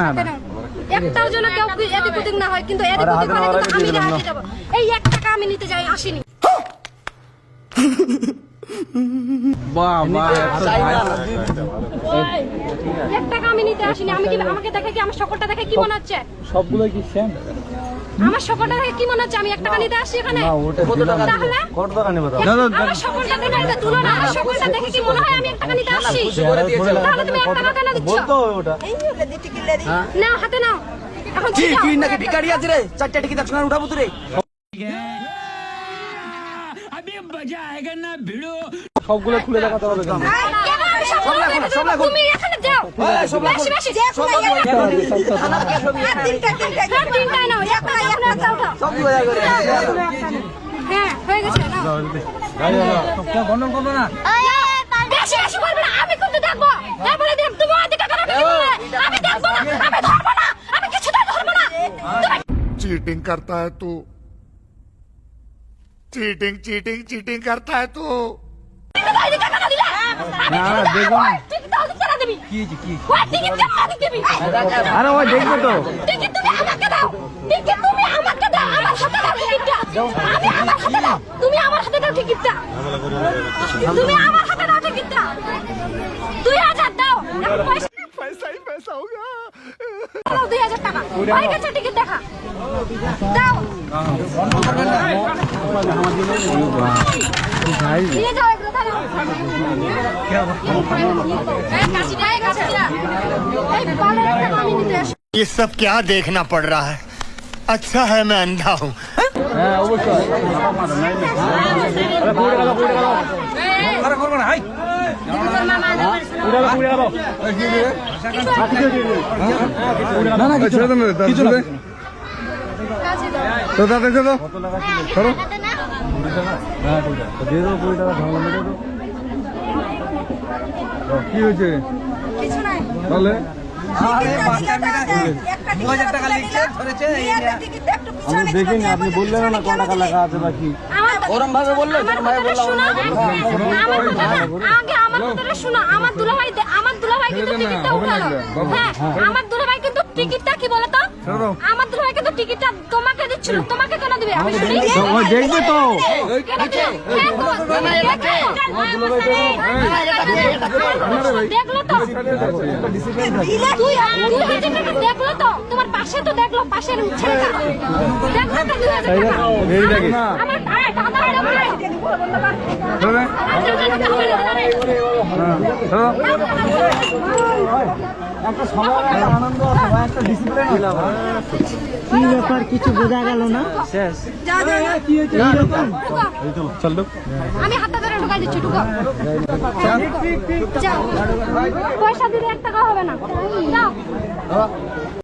না না একটাও যেন কেউ এদিক ওদিক না হয়, কিন্তু এদিক ওদিক হলে কিন্তু আমি হাতে যাব। এই 1 টাকা আমি নিতে যাই আসিনি। বাহ বাহ 1 টাকা আমি নিতে আসিনি। আমি কি আমাকে দেখে কি আমার সকলটা দেখে কি মনে হচ্ছে? সবগুলো কি সেম? আমার সকলটা দেখে কি মনে হচ্ছে আমি 1 টাকা নিতে আসি এখানে? কত টাকা তাহলে কত টাকা নেবে দাও? আমার সকলটা দেখে এটা তুলনা, আমার সকলটা দেখে কি মনে হয় আমি 1 টাকা নিতে আসি? তাহলে তুমি 1 টাকা কেন দিচ্ছ? বলতো ওটা নাও হাতে নাও। এখন কি ছিটাও। তুই নাকি ভিখারি আছে রে? 4টা টিকিট একসঙ্গে উঠাবো তুই রে? সবগুলো খুলে দেখাতে হবে কেন? কেন আমি সকলটা দেখে সব লাগো। তুমি এখানে যাও। এই, সব লাগো। বেশি বেশি সব লাগো। তিনটাই নাও। 1 টাকা এখন একটা উঠাও। সব 2000 করে। হ্যাঁ হয়ে গেছে নাও। গন্ডন করো না। বেশি বেশি বলবে না, আমি কিন্তু দেখবো। তারপরে দেখ তুমি ওদিকে কেন ঢুকে পড়লে? আমি দেখবো না, আমি ধরবো না, আমি কিছুতেই ধরবো না। चीटिंग करता है तू चीटिंग चीटिंग चीटिंग करता है तू তুমি তো ওদিকে কেন দিলে? না না দেখো না টিকিট ওদিকে কেন দিবি? কি হয়েছে, কি ওই টিকিট কেন ওদিকে দিবি? আরে ওই দেখবে তো টিকিট তুমি আমাকে দাও। টিকিট তুমি আমাকে দাও। আমার হাতে দাও টিকিটটা। আমি আমার হাতে দাও। তুমি আমার হাতে দাও টিকিটটা। তুমি আমার হাতে দাও টিকিটটা। 2000 দাও। এখন পয়সা पैसा ही पैसा होगा দাও 2000 টাকা। হয়ে গেছে টিকিট দেখা। দাও। নিয়ে যাও এগুলো দাও। এই কাশিটা এই কাশিটা। এই পালে একটা আমি নিতে আসি। ये सब क्या देखना पड़ रहा है अच्छा है मैं अंधा हूँ হ্যাঁ অবশ্যই আরে পুরো গেল আরে করব না হাই পুরো গেল না না কিছু না কিছু না তো দাদা দে দাও করো হ্যাঁ ঠিক আছে দিয়ে দাও 20 টাকা ঝামেলা মেরে দাও কি হয়েছে কিছু নাই। তাহলে আরে বাচ্চা মেয়েটা 2000 টাকা লিখছে ধরেছে এই আমি দেখিনি আপনি বললেন না কত টাকা লেখা আছে বাকি ওরম ভাবে বললে ওরম ভাবে বললাম আগে আমার কথাটা শোনো। আমার দুলাভাই কিন্তু টিকিটটা উঠালো। হ্যাঁ আমার দুলাভাই কিন্তু টিকিটটা কি বলো তো? আমার দুলাভাই কিন্তু টিকিটটা তোমাকে দিচ্ছিল। তোমাকে কেন দিবে? আমি শুনি। ওই দেখবে তো কেন দিবে? দেখলো তো তুই দেখলো তো তোমার পাশে তো দেখলো পাশের ছেলেটা দেখলো তো 2000 টাকা। এই দেখে আমার দাদা একটা সবার আনন্দ আছে ভাই একটা ডিসিপ্লিন দিলাম কি ব্যাপার কিছু বোঝা গেল না শেষ কি হয়েছে এরকম চল তো আমি হাতটা ধরে ঢুকাই দিচ্ছি ঢুকো যাও পয়সা দিলে 1 টাকা হবে না যাও